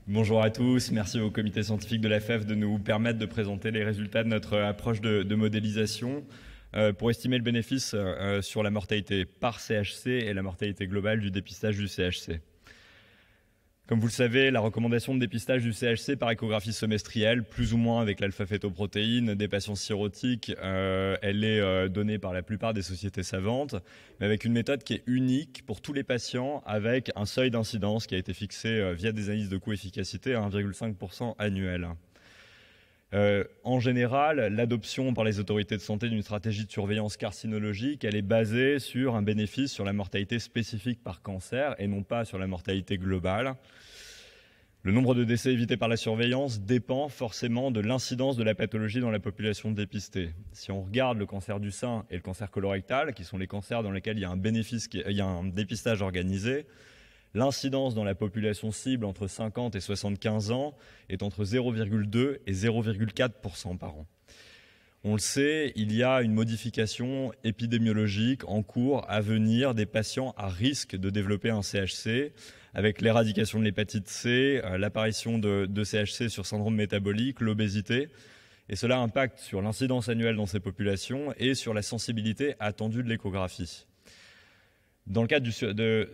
Bonjour à tous, merci au comité scientifique de la FEF de nous permettre de présenter les résultats de notre approche de modélisation pour estimer le bénéfice sur la mortalité par CHC et la mortalité globale du dépistage du CHC. Comme vous le savez, la recommandation de dépistage du CHC par échographie semestrielle, plus ou moins avec l'alpha-fétoprotéine des patients cirrhotiques, elle est donnée par la plupart des sociétés savantes, mais avec une méthode qui est unique pour tous les patients, avec un seuil d'incidence qui a été fixé via des analyses de coût-efficacité à 1,5% annuel. En général, l'adoption par les autorités de santé d'une stratégie de surveillance carcinologique, elle est basée sur un bénéfice sur la mortalité spécifique par cancer et non pas sur la mortalité globale. Le nombre de décès évités par la surveillance dépend forcément de l'incidence de la pathologie dans la population dépistée. Si on regarde le cancer du sein et le cancer colorectal, qui sont les cancers dans lesquels il y a un dépistage organisé, l'incidence dans la population cible entre 50 et 75 ans est entre 0,2 et 0,4% par an. On le sait, il y a une modification épidémiologique en cours à venir des patients à risque de développer un CHC, avec l'éradication de l'hépatite C, l'apparition de CHC sur syndrome métabolique, l'obésité. Et cela impacte sur l'incidence annuelle dans ces populations et sur la sensibilité attendue de l'échographie. Dans le cadre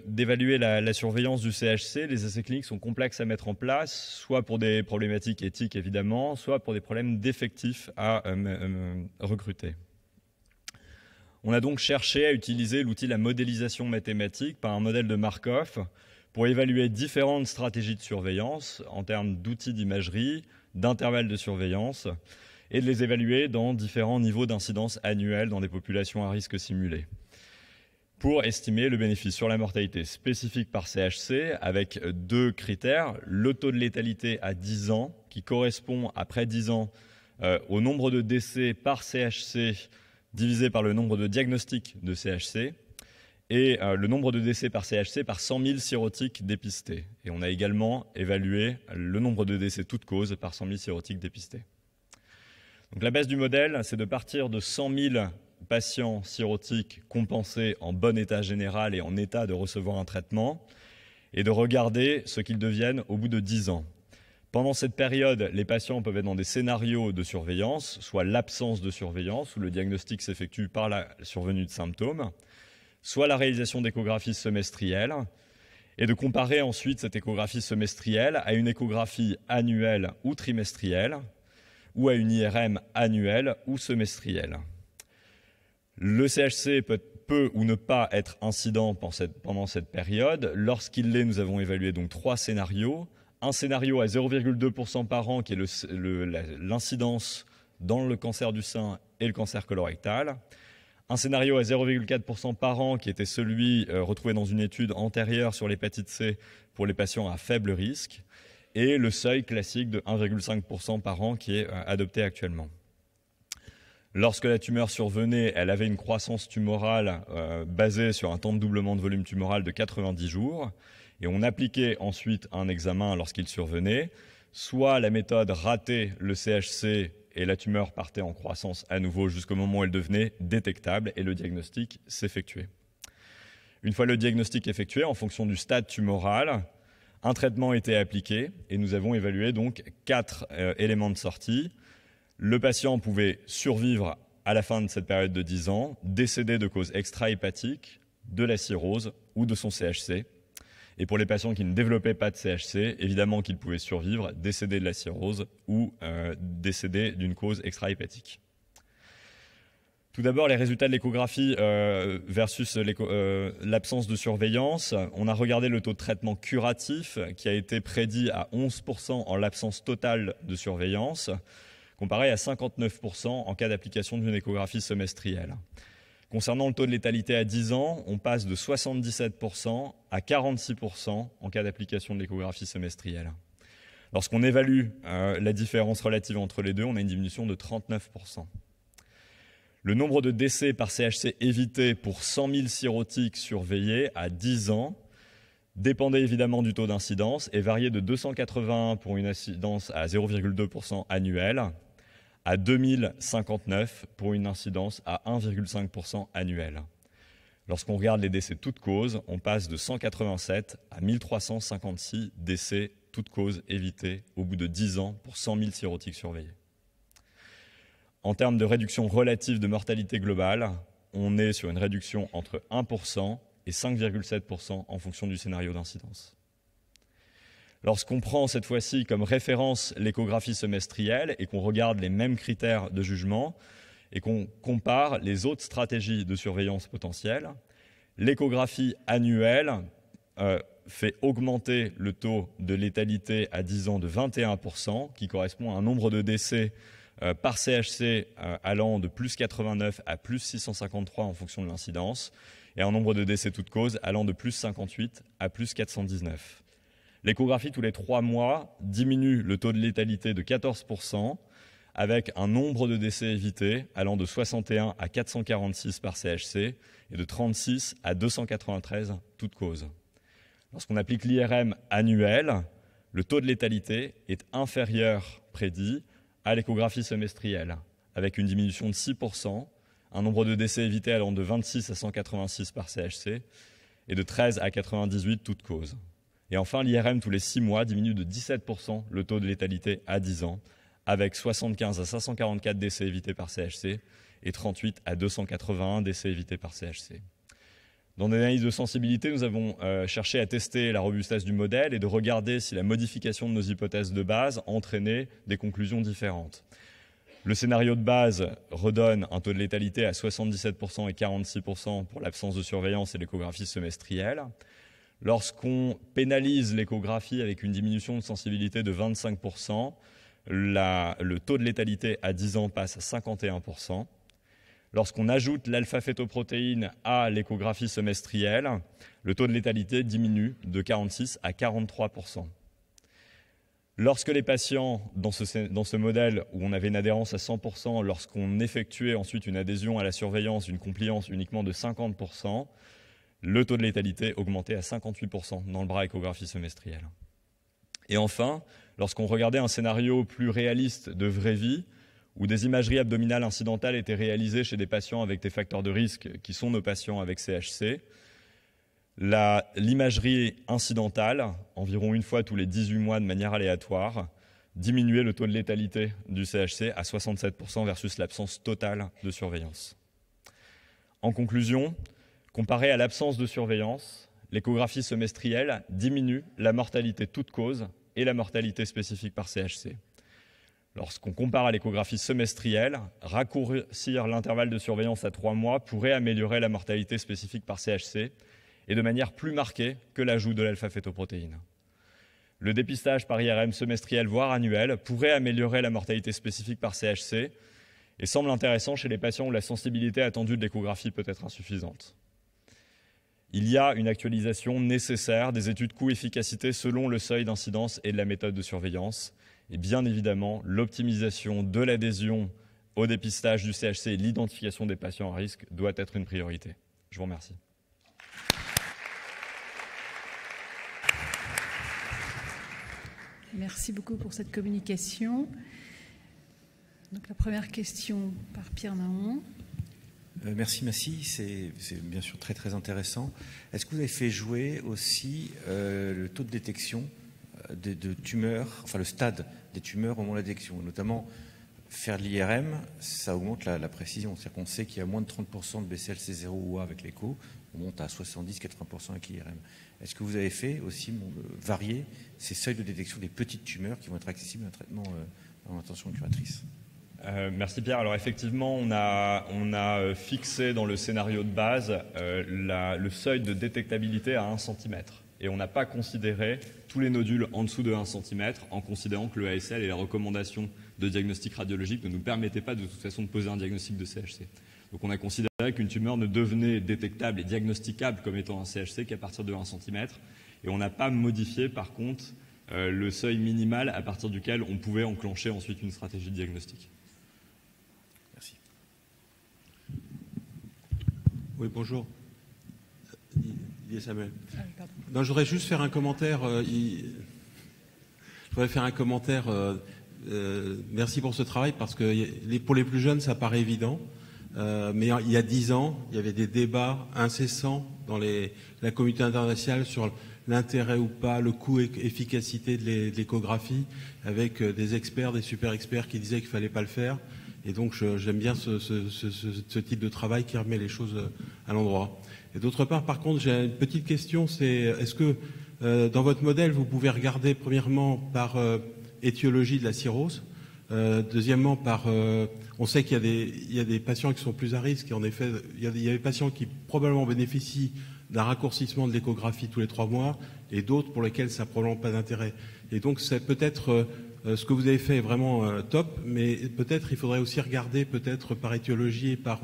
d'évaluer la surveillance du CHC, les essais cliniques sont complexes à mettre en place, soit pour des problématiques éthiques évidemment, soit pour des problèmes d'effectifs à recruter. On a donc cherché à utiliser l'outil de la modélisation mathématique par un modèle de Markov pour évaluer différentes stratégies de surveillance en termes d'outils d'imagerie, d'intervalles de surveillance, et de les évaluer dans différents niveaux d'incidence annuelle dans des populations à risque simulées, pour estimer le bénéfice sur la mortalité spécifique par CHC avec deux critères. Le taux de létalité à 10 ans, qui correspond après 10 ans au nombre de décès par CHC divisé par le nombre de diagnostics de CHC, et le nombre de décès par CHC par 100 000 cirrhotiques dépistés. Et on a également évalué le nombre de décès toutes causes par 100 000 cirrhotiques dépistés. Donc la base du modèle, c'est de partir de 100 000 patients cirrhotiques compensés en bon état général et en état de recevoir un traitement, et de regarder ce qu'ils deviennent au bout de 10 ans. Pendant cette période, les patients peuvent être dans des scénarios de surveillance, soit l'absence de surveillance, où le diagnostic s'effectue par la survenue de symptômes, soit la réalisation d'échographies semestrielles, et de comparer ensuite cette échographie semestrielle à une échographie annuelle ou trimestrielle, ou à une IRM annuelle ou semestrielle. Le CHC peut ou ne pas être incident pendant cette période. Lorsqu'il l'est, nous avons évalué donc 3 scénarios. Un scénario à 0,2% par an, qui est l'incidence dans le cancer du sein et le cancer colorectal. Un scénario à 0,4% par an, qui était celui retrouvé dans une étude antérieure sur l'hépatite C pour les patients à faible risque. Et le seuil classique de 1,5% par an qui est adopté actuellement. Lorsque la tumeur survenait, elle avait une croissance tumorale basée sur un temps de doublement de volume tumoral de 90 jours. Et on appliquait ensuite un examen lorsqu'il survenait. Soit la méthode ratait le CHC et la tumeur partait en croissance à nouveau jusqu'au moment où elle devenait détectable et le diagnostic s'effectuait. Une fois le diagnostic effectué, en fonction du stade tumoral, un traitement était appliqué et nous avons évalué donc 4 éléments de sortie. Le patient pouvait survivre à la fin de cette période de 10 ans, décéder de cause extra-hépatique, de la cirrhose ou de son CHC. Et pour les patients qui ne développaient pas de CHC, évidemment qu'ils pouvaient survivre, décéder de la cirrhose ou décéder d'une cause extra-hépatique. Tout d'abord, les résultats de l'échographie versus l'absence de surveillance. On a regardé le taux de traitement curatif qui a été prédit à 11% en l'absence totale de surveillance, comparé à 59% en cas d'application d'une échographie semestrielle. Concernant le taux de létalité à 10 ans, on passe de 77% à 46% en cas d'application de l'échographie semestrielle. Lorsqu'on évalue la différence relative entre les deux, on a une diminution de 39%. Le nombre de décès par CHC évités pour 100 000 cirrhotiques surveillés à 10 ans dépendait évidemment du taux d'incidence et variait de 281 pour une incidence à 0,2% annuelle à 2059 pour une incidence à 1,5% annuelle. Lorsqu'on regarde les décès toutes causes, on passe de 187 à 1356 décès toutes causes évitées au bout de 10 ans pour 100 000 cirrhotiques surveillés. En termes de réduction relative de mortalité globale, on est sur une réduction entre 1% et 5,7% en fonction du scénario d'incidence. Lorsqu'on prend cette fois-ci comme référence l'échographie semestrielle et qu'on regarde les mêmes critères de jugement et qu'on compare les autres stratégies de surveillance potentielles, l'échographie annuelle fait augmenter le taux de létalité à 10 ans de 21%, qui correspond à un nombre de décès par CHC allant de plus 89 à plus 653 en fonction de l'incidence, et un nombre de décès toutes causes allant de plus 58 à plus 419. L'échographie tous les 3 mois diminue le taux de létalité de 14%, avec un nombre de décès évités allant de 61 à 446 par CHC et de 36 à 293 toutes causes. Lorsqu'on applique l'IRM annuel, le taux de létalité est inférieur, prédit, à l'échographie semestrielle, avec une diminution de 6%, un nombre de décès évités allant de 26 à 186 par CHC et de 13 à 98 toutes causes. Et enfin, l'IRM tous les 6 mois diminue de 17% le taux de létalité à 10 ans, avec 75 à 544 décès évités par CHC et 38 à 281 décès évités par CHC. Dans l'analyse de sensibilité, nous avons cherché à tester la robustesse du modèle et de regarder si la modification de nos hypothèses de base entraînait des conclusions différentes. Le scénario de base redonne un taux de létalité à 77% et 46% pour l'absence de surveillance et l'échographie semestrielle. Lorsqu'on pénalise l'échographie avec une diminution de sensibilité de 25%, le taux de létalité à 10 ans passe à 51%. Lorsqu'on ajoute l'alpha-fétoprotéine à l'échographie semestrielle, le taux de létalité diminue de 46 à 43%. Lorsque les patients, dans ce modèle où on avait une adhérence à 100%, lorsqu'on effectuait ensuite une adhésion à la surveillance, une compliance uniquement de 50%, le taux de létalité augmentait à 58% dans le bras échographie semestrielle. Et enfin, lorsqu'on regardait un scénario plus réaliste de vraie vie, où des imageries abdominales incidentales étaient réalisées chez des patients avec des facteurs de risque qui sont nos patients avec CHC, l'imagerie incidentale, environ une fois tous les 18 mois de manière aléatoire, diminuait le taux de létalité du CHC à 67% versus l'absence totale de surveillance. En conclusion, comparé à l'absence de surveillance, l'échographie semestrielle diminue la mortalité toute cause et la mortalité spécifique par CHC. Lorsqu'on compare à l'échographie semestrielle, raccourcir l'intervalle de surveillance à 3 mois pourrait améliorer la mortalité spécifique par CHC et de manière plus marquée que l'ajout de l'alpha-fétoprotéine. Le dépistage par IRM semestriel voire annuel pourrait améliorer la mortalité spécifique par CHC et semble intéressant chez les patients où la sensibilité attendue de l'échographie peut être insuffisante. Il y a une actualisation nécessaire des études coût-efficacité selon le seuil d'incidence et de la méthode de surveillance. Et bien évidemment, l'optimisation de l'adhésion au dépistage du CHC et l'identification des patients à risque doit être une priorité. Je vous remercie. Merci beaucoup pour cette communication. Donc la première question par Pierre Nahon. Merci Massy, c'est bien sûr très très intéressant. Est-ce que vous avez fait jouer aussi le taux de détection de tumeurs, enfin le stade des tumeurs au moment de la détection, notamment faire de l'IRM, ça augmente la précision, c'est-à-dire qu'on sait qu'il y a moins de 30% de BCLC0 ou A avec l'écho, on monte à 70-80% avec l'IRM. Est-ce que vous avez fait aussi varier ces seuils de détection des petites tumeurs qui vont être accessibles à un traitement en intention curatrice? Merci Pierre. Alors effectivement, on a fixé dans le scénario de base le seuil de détectabilité à 1 cm. Et on n'a pas considéré tous les nodules en dessous de 1 cm en considérant que le ASL et les recommandations de diagnostic radiologique ne nous permettaient pas de toute façon de poser un diagnostic de CHC. Donc on a considéré qu'une tumeur ne devenait détectable et diagnosticable comme étant un CHC qu'à partir de 1 cm. Et on n'a pas modifié par contre le seuil minimal à partir duquel on pouvait enclencher ensuite une stratégie de diagnostic. Merci. Oui, bonjour. Samuel. Non, je voudrais juste faire un commentaire. Merci pour ce travail parce que pour les plus jeunes, ça paraît évident. Mais il y a 10 ans, il y avait des débats incessants dans la communauté internationale sur l'intérêt ou pas, le coût et efficacité de l'échographie, avec des experts, des super experts qui disaient qu'il fallait pas le faire. Et donc j'aime bien ce type de travail qui remet les choses à l'endroit. Et d'autre part, par contre, j'ai une petite question, c'est est-ce que dans votre modèle, vous pouvez regarder premièrement par étiologie de la cirrhose, deuxièmement on sait qu'il y a des patients qui sont plus à risque, et en effet, il y a des patients qui probablement bénéficient d'un raccourcissement de l'échographie tous les 3 mois, et d'autres pour lesquels ça n'a probablement pas d'intérêt. Et donc, c'est peut-être ce que vous avez fait est vraiment top, mais peut-être il faudrait aussi regarder peut-être par étiologie et par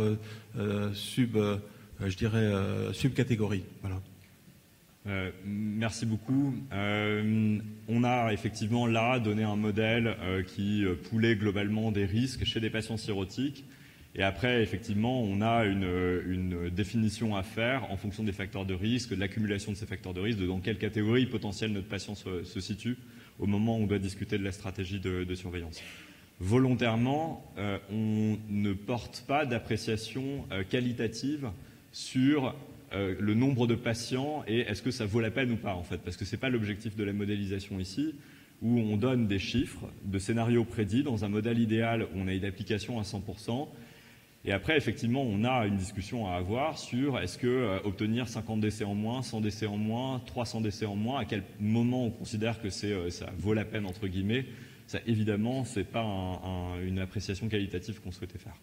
subcatégorie. Voilà. Merci beaucoup. On a effectivement là donné un modèle qui poulait globalement des risques chez des patients cirrhotiques. Et après, effectivement, on a une définition à faire en fonction des facteurs de risque, de l'accumulation de ces facteurs de risque, de dans quelle catégorie potentielle notre patient se situe au moment où on doit discuter de la stratégie de surveillance. Volontairement, on ne porte pas d'appréciation qualitative sur le nombre de patients et est-ce que ça vaut la peine ou pas, en fait, parce que ce n'est pas l'objectif de la modélisation ici, où on donne des chiffres de scénarios prédits dans un modèle idéal où on a une application à 100%. Et après, effectivement, on a une discussion à avoir sur est-ce que obtenir 50 décès en moins, 100 décès en moins, 300 décès en moins, à quel moment on considère que ça vaut la peine, entre guillemets. Ça, évidemment, ce n'est pas une appréciation qualitative qu'on souhaitait faire.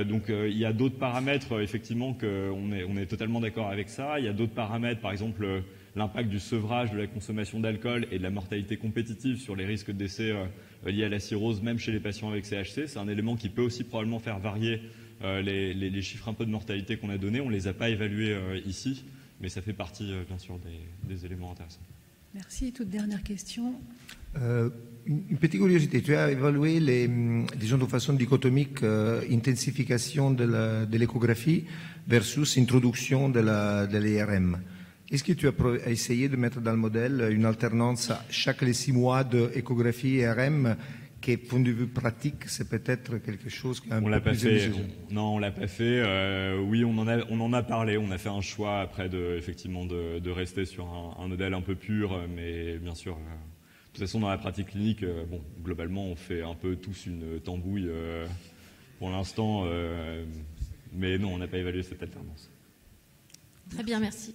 Donc, il y a d'autres paramètres, effectivement, on est totalement d'accord avec ça. Il y a d'autres paramètres, par exemple, l'impact du sevrage, de la consommation d'alcool et de la mortalité compétitive sur les risques de décès liés à la cirrhose, même chez les patients avec CHC. C'est un élément qui peut aussi probablement faire varier les chiffres un peu de mortalité qu'on a donnés. On ne les a pas évalués ici, mais ça fait partie, bien sûr, des éléments intéressants. Merci. Toute dernière question. Une petite curiosité, tu as évalué disons de façon dichotomique, intensification de l'échographie versus introduction de l'IRM. Est-ce que tu as essayé de mettre dans le modèle une alternance chaque 6 mois d'échographie IRM qui, point de vue pratique, c'est peut-être quelque chose qui est un peu plus élevé? Non, on l'a pas fait. Oui, on en a parlé. On a fait un choix après effectivement de rester sur un modèle un peu pur, mais bien sûr. De toute façon, dans la pratique clinique, globalement, on fait un peu tous une tambouille pour l'instant, mais non, on n'a pas évalué cette alternance. Très bien, merci.